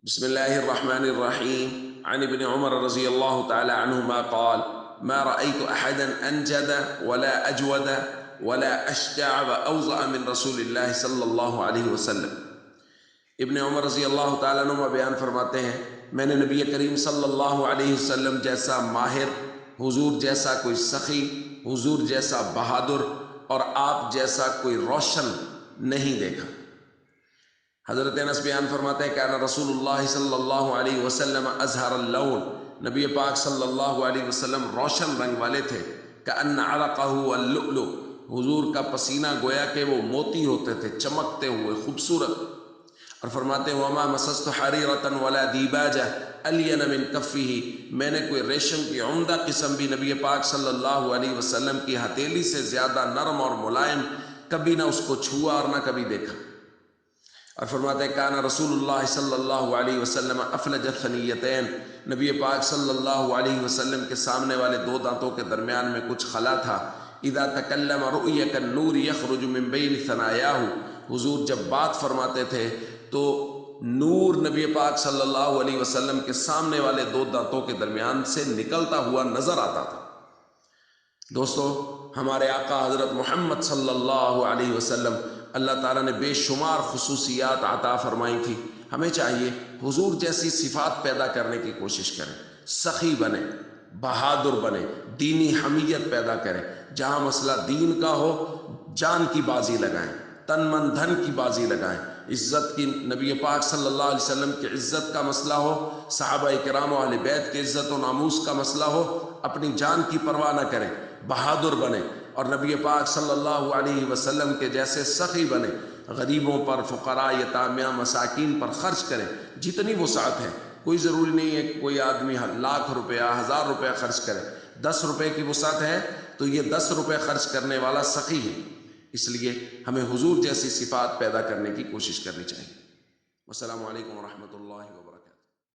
بسم الله الرحمن الرحيم عن ابن عمر رضي الله تعالى عنهما قال ما رأيت أحدا أنجد ولا أجود ولا أشجع وأوضأ من رسول الله صلی اللہ علیہ وسلم۔ ابن عمر رضی اللہ تعالیٰ عنہ بیان فرماتے ہیں، میں نے نبی کریم صلی اللہ علیہ وسلم جیسا ماہر، حضور جیسا کوئی سخی، حضور جیسا بہادر اور آپ جیسا کوئی روشن نہیں دیکھا۔ حضرت انس بیان فرماتے ہیں کہ رسول اللہ صلی اللہ علیہ وسلم ازہر اللون، نبی پاک صلی اللہ علیہ وسلم روشن رنگ والے تھے، کأن عرقہ اللؤلؤ، حضور کا پسینہ گویا کہ وہ موتی ہوتے تھے، چمکتے ہوئے خوبصورت۔ اور فرماتے ہیں وما مسست حریرۃ ولا دیباجہ الین من کفہ، میں نے کوئی ریشم کی عمدہ قسم بھی نبی پاک صلی اللہ علیہ وسلم کی ہتھیلی سے زیادہ نرم اور ملائم کبھی نہ اس کو چھوا اور نہ کبھی دیکھا۔ اور فرماتے ہیں کان رسول اللہ صلی اللہ علیہ وسلم افلج الثنیتین، نبی پاک صلی اللہ علیہ وسلم کے سامنے والے دو دانتوں کے درمیان میں کچھ خلا تھا۔ اذا تکلم رؤی کالنور یخرج من بین ثنایاہ، حضور جب بات فرماتے تھے تو نور نبی پاک صلی اللہ علیہ وسلم کے سامنے والے دو دانتوں کے درمیان سے نکلتا ہوا نظر آتا تھا۔ دوستو، ہمارے آقا حضرت محمد صلی اللہ علیہ وسلم اللہ تعالیٰ نے بے شمار خصوصیات عطا فرمائی تھی، ہمیں چاہیے حضور جیسی صفات پیدا کرنے کی کوشش کریں، سخی بنے، بہادر بنے، دینی حمیت پیدا کریں، جہاں مسئلہ دین کا ہو جان کی بازی لگائیں، تن من دھن کی بازی لگائیں، عزت کی نبی پاک صلی اللہ علیہ وسلم کی عزت کا مسئلہ ہو، صحابہ کرام و اہل بیت کی عزت و ناموس کا مسئلہ ہو، اپنی جان کی پرواہ نہ کریں، بہادر بنے اور نبی پاک صلی اللہ علیہ وسلم کے جیسے سخی بنے، غریبوں پر، فقراء، یتامیاں، مساکین پر خرچ کریں جتنی وسعت ہے۔ کوئی ضروری نہیں ہے کہ کوئی آدمی لاکھ روپیہ، 1000 روپیہ خرچ کرے، 10 روپے کی وسعت ہے تو یہ 10 روپے خرچ کرنے والا سخی ہے۔ اس لیے ہمیں حضور جیسی صفات پیدا کرنے کی کوشش کرنی چاہیے۔ والسلام علیکم ورحمۃ اللہ وبرکاتہ۔